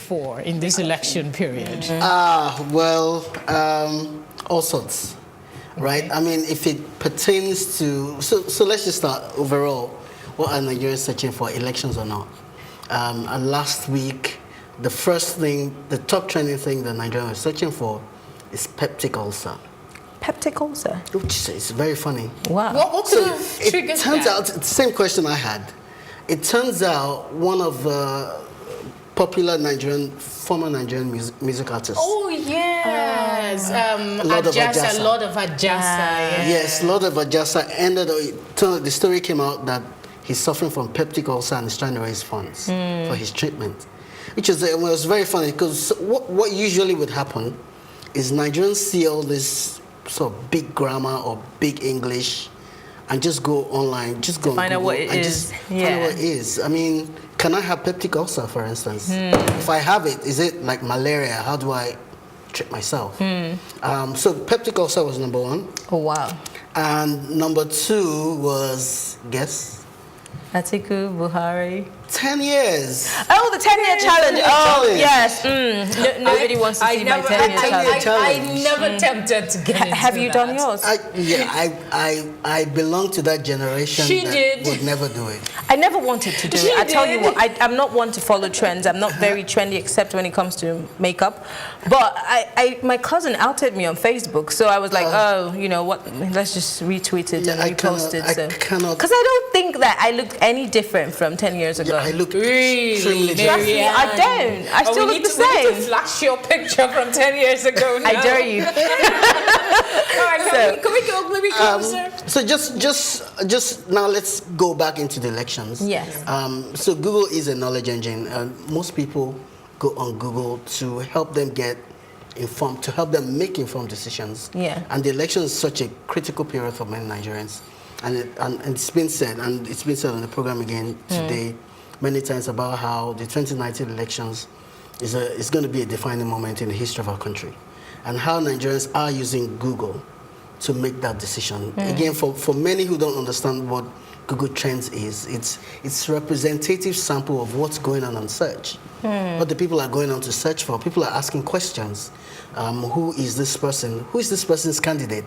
for in this election period? Well, all sorts, right? Okay. I mean, if it pertains to, so let's just start overall. What are Nigerians searching for, elections or not? And last week, the first thing, the top trending thing that Nigerians are searching for is peptic ulcer. Peptic ulcer? Which is very funny. Wow. What could have triggered It turns that? out, the same question I had. It turns out one of the popular former Nigerian music artists. Oh, yes. Lord of Ajasa. Lord of Ajasa. Yes, Lord of Ajasa the story came out that he's suffering from peptic ulcer and is trying to raise funds for his treatment. Which was very funny because what usually would happen is Nigerians see all this sort of big grammar or big English and just go online, just go find out what it is. Find out what it is. I mean, can I have peptic ulcer, for instance? If I have it, is it like malaria? How do I treat myself? So peptic ulcer was number one. Oh, wow. And number two was, guess? Atiku Buhari. 10 years. Oh, the 10-year challenge. Oh, challenge. yes. Nobody wants to see my 10-year challenge. I never tempted to get into Have you done yours? I belong to that generation that would never do it. I never wanted to do it. I tell you what, I'm not one to follow trends. I'm not very trendy except when it comes to makeup. But my cousin outed me on Facebook, so I was like, oh, you know what, let's just retweet it and repost it. Because I don't think that I looked any different from 10 years ago. I look extremely Trust me, I don't. I still look the same. We need to flash your picture from 10 years ago now. I dare you. All right, can we go maybe closer? So just now let's go back into the elections. Yes. So Google is a knowledge engine. Most people go on Google to help them get informed, to help them make informed decisions. Yeah. And the election is such a critical period for many Nigerians. And it's been said, on the program again today, many times about how the 2019 elections is going to be a defining moment in the history of our country, and how Nigerians are using Google to make that decision. Again, for many who don't understand what Google Trends is, it's a representative sample of what's going on search. What the people are going on to search for. People are asking questions. Who is this person? Who is this person's candidate?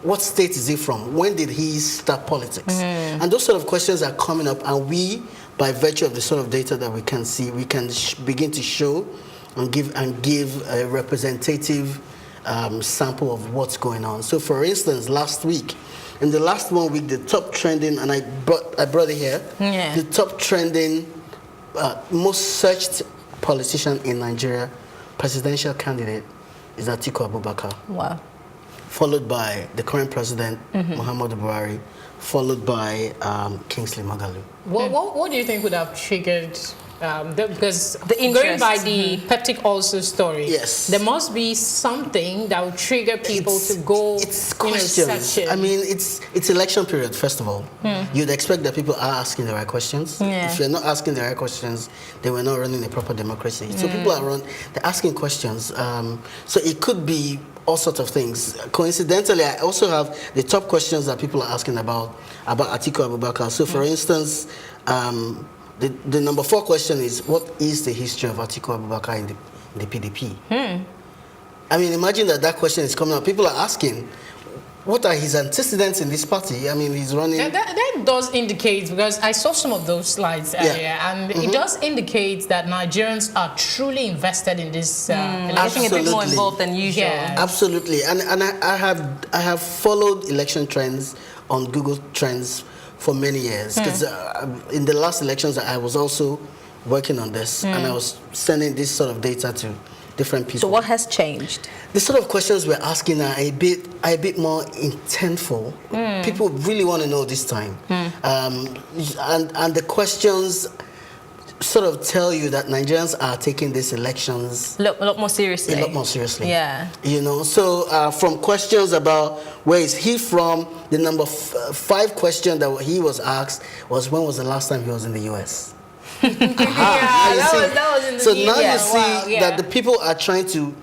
What state is he from? When did he start politics? And those sort of questions are coming up, and we, by virtue of the sort of data that we can see, we can begin to show and give a representative sample of what's going on. So, for instance, last week, in the last 1 week, the top trending, and I brought it here, the top trending, most searched politician in Nigeria, presidential candidate, is Atiku Abubakar. Wow. Followed by the current president, Muhammadu Buhari, followed by Kingsley Magalu. What do you think would have triggered, because the going by the peptic ulcer story, yes, there must be something that would trigger people to go, it's questions. I mean, it's election period, first of all. You'd expect that people are asking the right questions. If you're not asking the right questions, then we're not running a proper democracy. So people they're asking questions. So it could be all sorts of things. Coincidentally, I also have the top questions that people are asking about Atiku Abubakar. So, for instance, the number 4 question is, what is the history of Atiku Abubakar in the PDP? I mean, imagine that question is coming up. People are asking, what are his antecedents in this party? I mean, he's running... That does indicate, because I saw some of those slides earlier, and it does indicate that Nigerians are truly invested in this election. I think a bit more involved than usual. Yeah. Absolutely. And I have followed election trends on Google Trends for many years, because in the last elections, I was also working on this, and I was sending this sort of data to different people. So what has changed? The sort of questions we're asking are a bit more intentful. People really want to know this time. And the questions sort of tell you that Nigerians are taking these elections a lot more seriously. A lot more seriously. Yeah. You know, so from questions about where is he from, the number 5 question that he was asked was, when was the last time he was in the US? That was in the so news. now you see that the people are trying to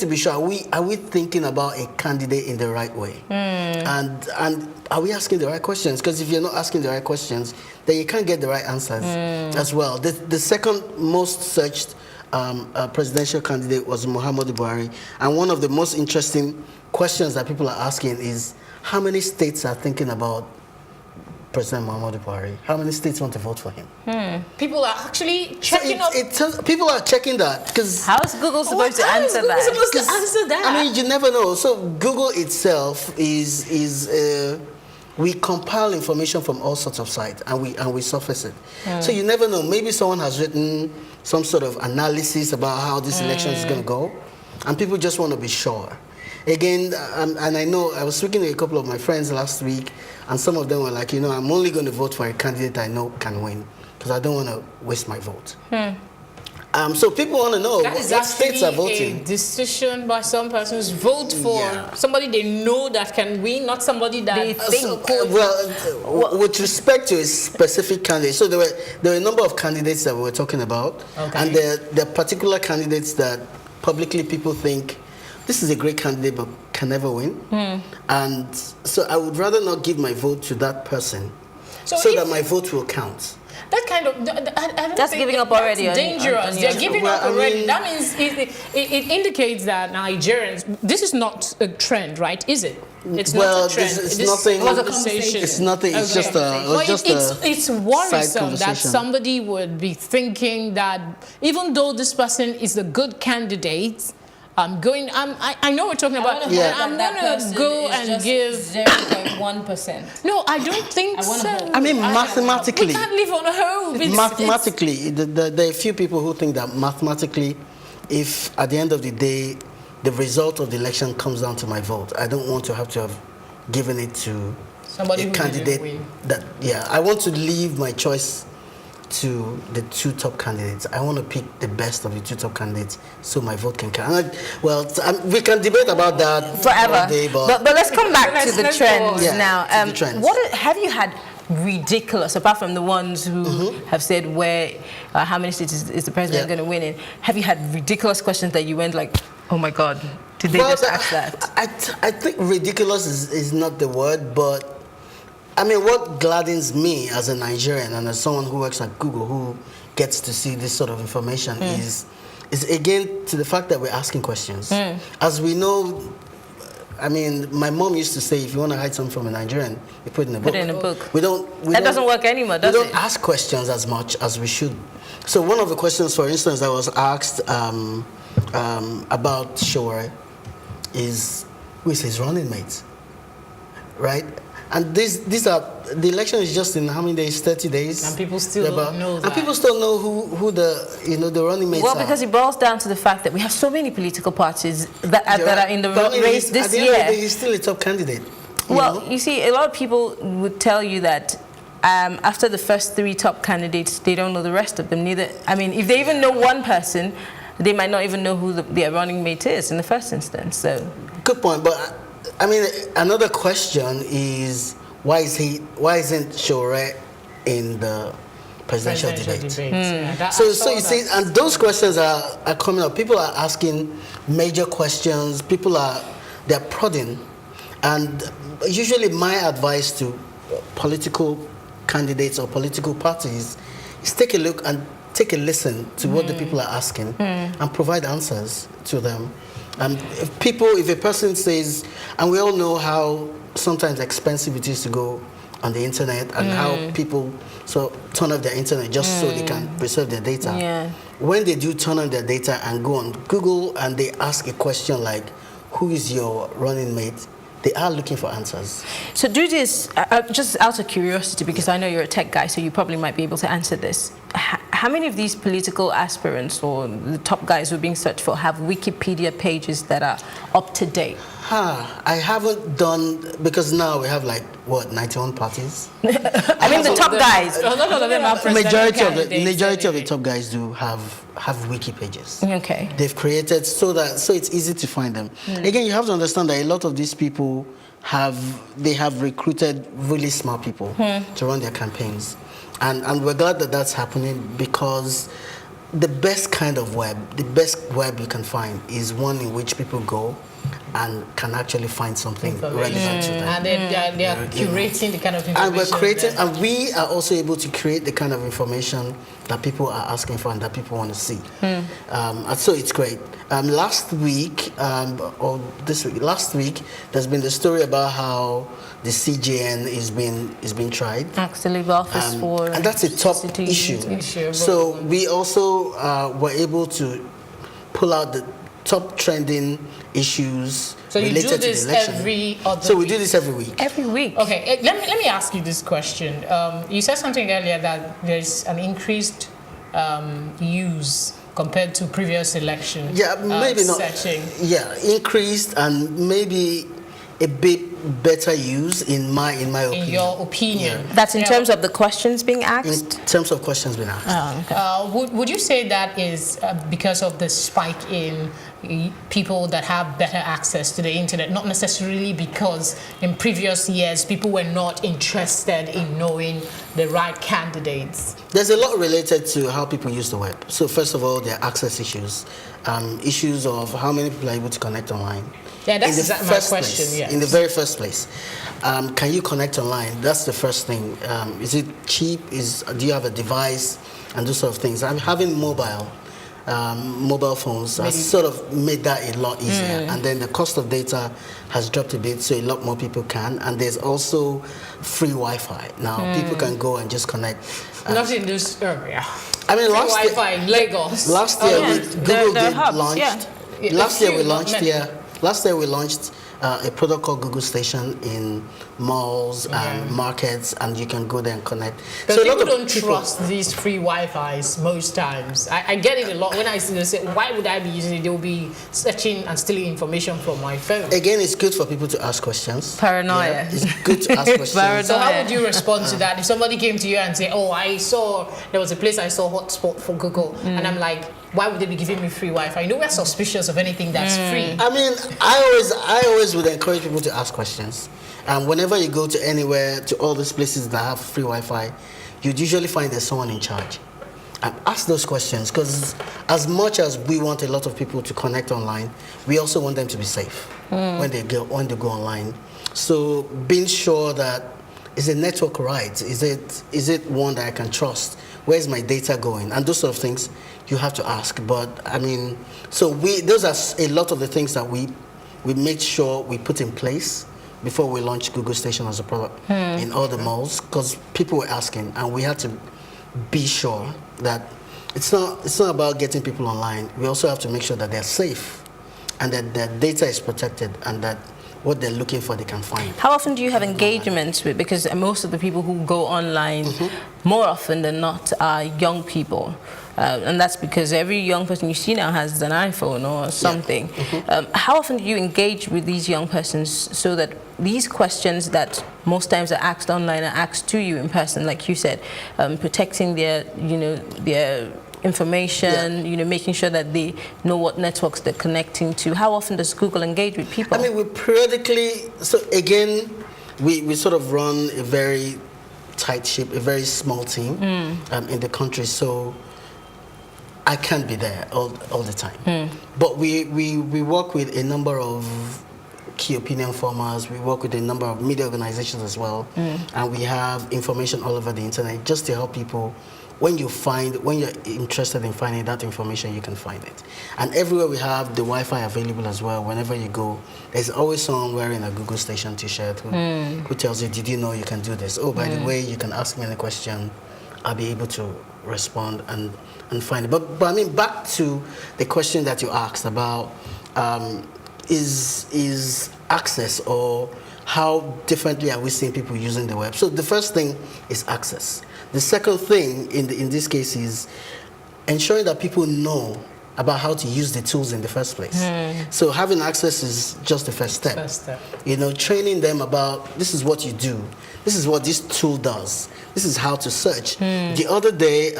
be sure, are we thinking about a candidate in the right way? And are we asking the right questions? Because if you're not asking the right questions, then you can't get the right answers as well. The second most searched presidential candidate was Muhammadu Buhari, and one of the most interesting questions that people are asking is how many states are thinking about President Muhammadu Buhari? How many states want to vote for him? People are actually checking up. People are checking that because how is Google supposed to answer that? Supposed to answer that? I mean, you never know. So Google itself is we compile information from all sorts of sites and we surface it. So you never know. Maybe someone has written some sort of analysis about how this election is going to go, and people just want to be sure. Again, and I know I was speaking to a couple of my friends last week, and some of them were like, I'm only going to vote for a candidate I know can win because I don't want to waste my vote. So people want to know that is what states are voting. a decision by some persons. Vote for somebody they know that can win, not somebody that they think. With respect to a specific candidate, so there were a number of candidates that we were talking about, and there are particular candidates that publicly people think this is a great candidate but can never win, and so I would rather not give my vote to that person, so that my vote will count. That kind of that's giving up already. That's dangerous. They're giving up already. That means it indicates that Nigerians. This is not a trend, right? Is it? It's not a trend. It's nothing. It was a conversation. It's nothing. It's just it's worrisome that somebody would be thinking that even though this person is a good candidate, I know we're talking about. I'm gonna go and give 0.1%. No, I don't think so. I mean, mathematically, we can't live on hope. Mathematically, there are a few people who think that mathematically, if at the end of the day, the result of the election comes down to my vote, I don't want to have given it to somebody a candidate that. Yeah, I want to leave my choice to the two top candidates. I want to pick the best of the two top candidates so my vote can count. We can debate about that forever. All day, but let's come back to the trends now. The trends. What have you had ridiculous, apart from the ones who have said how many states is the president going to win in? Have you had ridiculous questions that you went like, oh my God, did they just ask that? I think ridiculous is not the word, but I mean, what gladdens me as a Nigerian and as someone who works at Google who gets to see this sort of information is again to the fact that we're asking questions. As we know, I mean, my mom used to say, if you want to hide something from a Nigerian, you put it in a book. Put it in a book. That doesn't work anymore, does it? We don't ask questions as much as we should. So one of the questions, for instance, that was asked about Shore is, who is his running mate, right? And these are, the election is just in how many days? 30 days. And people still don't know that. And people still know who the running mates are. Well, because it boils down to the fact that we have so many political parties that are in the race this year. At the end of the day, he's still a top candidate. You see, a lot of people would tell you that after the first 3 top candidates, they don't know the rest of them. Neither. I mean, if they even know one person, they might not even know who their running mate is in the first instance. So. Good point, but. I mean, another question is why isn't Shore in the presidential debate? So you see, and those questions are coming up. People are asking major questions. They're prodding, and usually my advice to political candidates or political parties is take a look and take a listen to what the people are asking and provide answers to them. And if a person says, and we all know how sometimes expensive it is to go on the internet and how people turn off their internet just so they can preserve their data. Yeah. When they do turn on their data and go on Google and they ask a question like, who is your running mate? They are looking for answers. So do this, just out of curiosity, because I know you're a tech guy, so you probably might be able to answer this. How many of these political aspirants or the top guys who are being searched for have Wikipedia pages that are up to date? I haven't done, because now we have 91 parties? I mean the top guys. Majority of the top guys do have wiki pages. Okay. They've created so it's easy to find them. Again, you have to understand that a lot of these people have recruited really smart people to run their campaigns. And we're glad that that's happening, because the best kind of web, the best web you can find is one in which people go and can actually find something relevant to them. And they are curating the kind of information. And we're creating, and we are also able to create the kind of information that people are asking for and that people want to see. And so it's great. Last week, last week, there's been the story about how the CJN is being tried. Actually, the office for and that's a top issue. So we also were able to pull out the top trending issues related to the election. So you do this every other week? So we do this every week. Every week. Okay, let me ask you this question. You said something earlier that there's an increased use compared to previous elections. Yeah, maybe not. Searching. Yeah, increased and maybe a bit better use in my opinion. In your opinion. Yeah. That's in terms of the questions being asked? In terms of questions being asked. Would you say that is because of the spike in people that have better access to the internet, not necessarily because in previous years people were not interested in knowing the right candidates? There's a lot related to how people use the web. So first of all, there are access issues, issues of how many people are able to connect online. Yeah, that's exactly my question. Yes. In the very first place, can you connect online? That's the first thing. Is it cheap? Do you have a device? And those sort of things. Having mobile phones has sort of made that a lot easier. And then the cost of data has dropped a bit, so a lot more people can. And there's also free Wi-Fi. Now, people can go and just connect. Not in this area. I mean, Wi-Fi in Lagos. Last year, Google did launch. Last year we launched a product called Google Station in malls and markets, and you can go there and connect. So people don't trust these free Wi-Fis most times. I get it a lot when I see them say, why would I be using it? They'll be searching and stealing information from my phone. Again, it's good for people to ask questions. Paranoia. Yeah, it's good to ask questions. So how would you respond to that? If somebody came to you and say, oh, there was a place I saw hotspot for Google, and I'm like, why would they be giving me free Wi-Fi? You know, we're suspicious of anything that's free. I mean, I always would encourage people to ask questions. And whenever you go to anywhere, to all these places that have free Wi-Fi, you'd usually find there's someone in charge. And ask those questions, because as much as we want a lot of people to connect online, we also want them to be safe when they go online. So being sure that, is the network right? Is it one that I can trust? Where's my data going? And those sort of things you have to ask. But I mean, so those are a lot of the things that we made sure we put in place before we launched Google Station as a product in all the malls, because people were asking, and we had to be sure that it's not about getting people online. We also have to make sure that they're safe and that their data is protected and that what they're looking for they can find. How often do you have engagements with, because most of the people who go online more often than not are young people, and that's because every young person you see now has an iPhone or something. How often do you engage with these young persons so that these questions that most times are asked online are asked to you in person, like you said, protecting their information, making sure that they know what networks they're connecting to? How often does Google engage with people? I mean, we periodically, so again, we sort of run a very tight ship, a very small team in the country, so I can't be there all the time. But we work with a number of key opinion formers, we work with a number of media organizations as well, and we have information all over the internet just to help people. When you're interested in finding that information, you can find it. And everywhere we have the Wi-Fi available as well. Whenever you go, there's always someone wearing a Google Station t-shirt who tells you, did you know you can do this? Oh, by the way, you can ask me any question. I'll be able to respond and find it. But I mean, back to the question that you asked about is access, or how differently are we seeing people using the web? So the first thing is access. The second thing in this case is ensuring that people know about how to use the tools in the first place. So having access is just the first step. Training them about, this is what you do. This is what this tool does. This is how to search. The other day,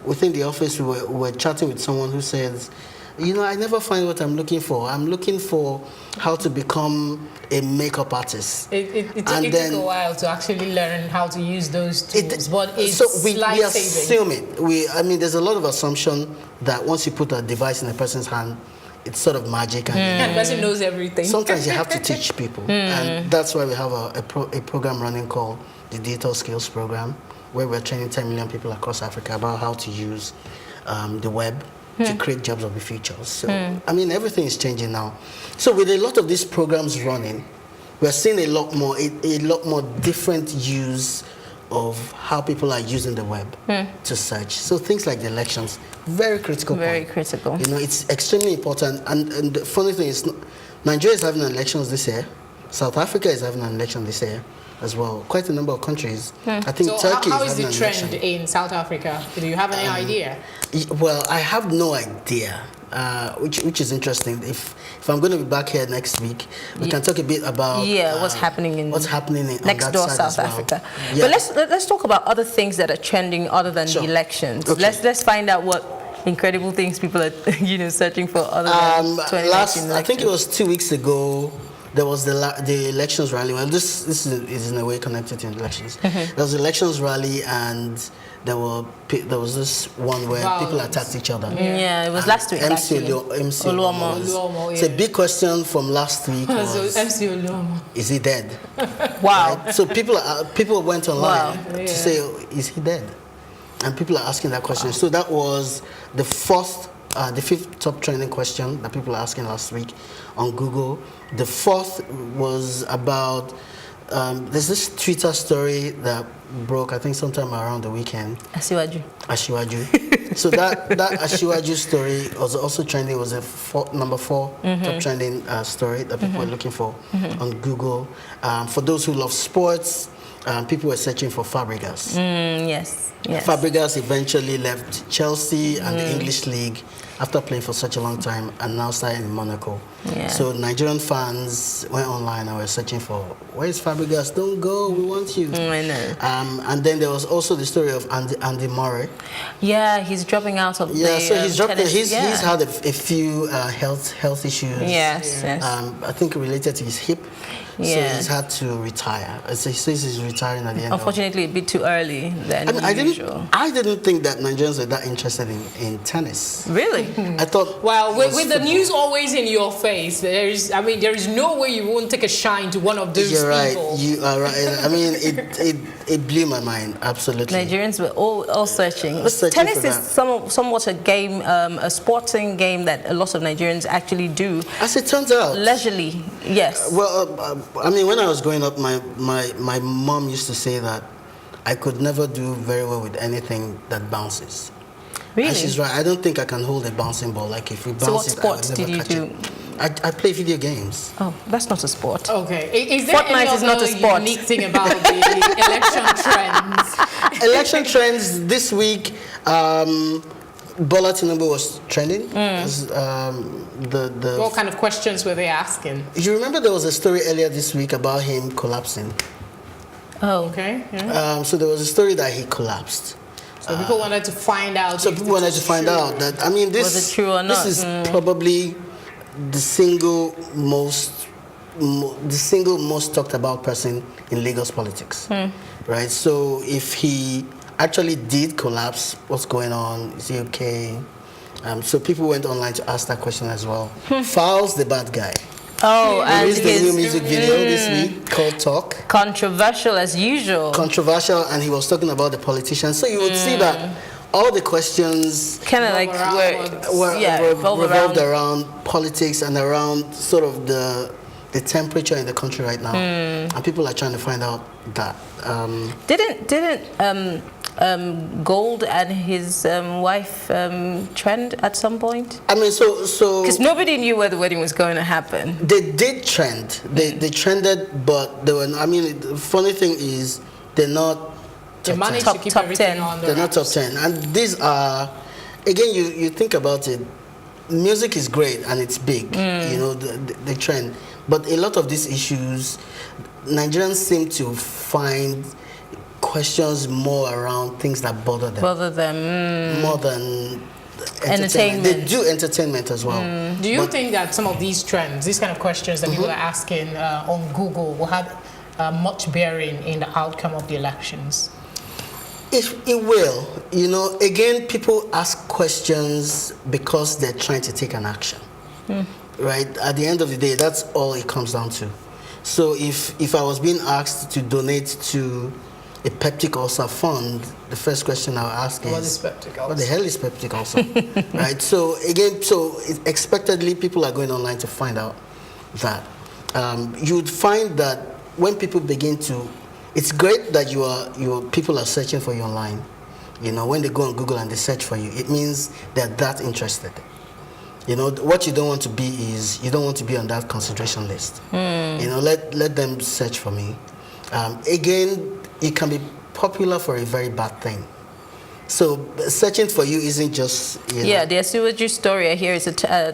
within the office, we were chatting with someone who says, I never find what I'm looking for. I'm looking for how to become a makeup artist. It took a while to actually learn how to use those tools, but it's we life-saving. assume it. There's a lot of assumption that once you put a device in a person's hand, it's sort of magic. And the person knows everything. Sometimes you have to teach people. And that's why we have a program running called the Digital Skills Program, where we're training 10 million people across Africa about how to use the web to create jobs of the future. So, I mean, everything is changing now. So with a lot of these programs running, we're seeing a lot more different use of how people are using the web to search. So things like the elections, very critical Very point. critical. You know, it's extremely important. And the funny thing is, Nigeria is having elections this year. South Africa is having an election this year as well. Quite a number of countries. I think so Turkey how is is having the an trend election. in South Africa? Do you have any idea? Well, I have no idea, which is interesting. If I'm going to be back here next week, we can talk a bit about what's happening in next door South Africa. Yeah. But let's talk about other things that are trending other than the elections. Okay. Let's find out what incredible things people are searching for other than 2019 elections. I think it was 2 weeks ago. There was the elections rally. Well, this is in a way connected to elections. There was the elections rally, and there was this one where people attacked each other. Yeah, it was last week. MC Oluomo. It's a big question from last week. Was, MC Oluomo. Is he dead? Wow. Right? So people went online to say, is he dead? And people are asking that question. So that was the fifth top trending question that people are asking last week on Google. The fourth was about, there's this Twitter story that broke, I think sometime around the weekend. Ashiwaju. So that Ashiwaju story was also trending, was a number 4 top trending story that people were looking for on Google. For those who love sports, people were searching for Fabregas. Yes. Fabregas eventually left Chelsea and the English League after playing for such a long time, and now starting in Monaco. Yeah. So Nigerian fans went online and were searching for, where is Fabregas? Don't go, we want you. I know. And then there was also the story of Andy Murray. Yeah, he's dropping out of the so he's dropped. tennis, He's had a few health issues. Yes. I think related to his hip. So he's had to retire. So he says he's retiring at the end. Unfortunately, a bit too early than usual. I didn't think that Nigerians were that interested in tennis. Really? I thought. Well, with the news always in your face, there is no way you won't take a shine to one of those You're right. people. You are right. I mean, it blew my mind. Absolutely. Nigerians were all searching. Tennis is somewhat a game, a sporting game that a lot of Nigerians actually do. As it turns out. Leisurely, yes. Well, I mean, when I was growing up, my mom used to say that I could never do very well with anything that bounces. Really? And she's right. I don't think I can hold a bouncing ball. Like if we bounce so what it, sports I would never did you catch do? it. I play video games. Oh, that's not a sport. Okay. Is there Fortnite any is not a other sport. unique thing about the election trends? Election trends this week. Bola Tinubu was trending. What kind of questions were they asking? You remember there was a story earlier this week about him collapsing. Oh, okay. Yeah. So there was a story that he collapsed. So people wanted to find out. So people wanted to find out that, I mean, this was it true or not? This is probably the single most talked about person in Lagos politics, right? So if he actually did collapse, what's going on? Is he okay? So people went online to ask that question as well. Fowles the bad guy. Oh, He and released a new music video this week called Talk. Controversial as usual. Controversial, and he was talking about the politicians. So you would see that all the questions kind of like revolved around politics and around sort of the temperature in the country right now, and people are trying to find out that. Didn't Gold and his wife trend at some point? I mean, so because nobody knew where the wedding was going to happen. They did trend. They trended, but they were. I mean, the funny thing is they're not. They managed to keep everything on the They're not top 10, and these are. Again, you think about it. Music is great and it's big. You know, the trend, but a lot of these issues, Nigerians seem to find questions more around things that bother them. More than entertainment. They do entertainment as well. Do you think that some of these trends, these kind of questions that people are asking on Google, will have much bearing in the outcome of the elections? It will. You know, again, people ask questions because they're trying to take an action. right? At the end of the day, that's all it comes down to. So if I was being asked to donate to a peptic ulcer fund, the first question I'll ask is, what the hell is peptic ulcer? Right? So again, expectedly, people are going online to find out that. You'd find that when people begin to, it's great that people are searching for you online. You know, when they go on Google and they search for you, it means they're that interested. You know, what you don't want to be is, you don't want to be on that consideration list. You know, let them search for me. Again, it can be popular for a very bad thing. So searching for you isn't just, you know. The Asiwaju story I hear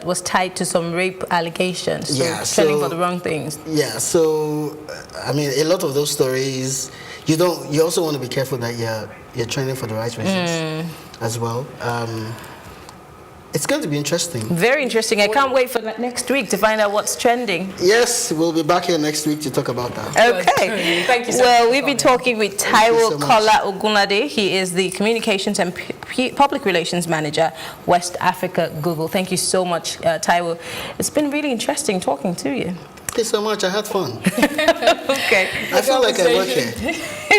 was tied to some rape allegations. So trending for the wrong things. Yeah, so, I mean, a lot of those stories, you also want to be careful that you're trending for the right reasons as well. It's going to be interesting. Very interesting. I can't wait for next week to find out what's trending. Yes, we'll be back here next week to talk about that. Okay. Thank you so much. Well, we've been talking with Taiwo Kola-Ogunlade. He is the Communications and Public Relations Manager, West Africa Google. Thank you so much, Taiwo. It's been really interesting talking to you. Thank you so much. I had fun. Okay. I feel like I work here.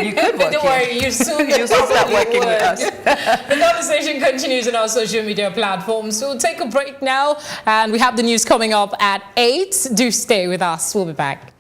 You could work Don't worry, you soon you'll start working with us. The conversation continues on our social media platforms. We'll take a break now, and we have the news coming up at 8. Do stay with us. We'll be back.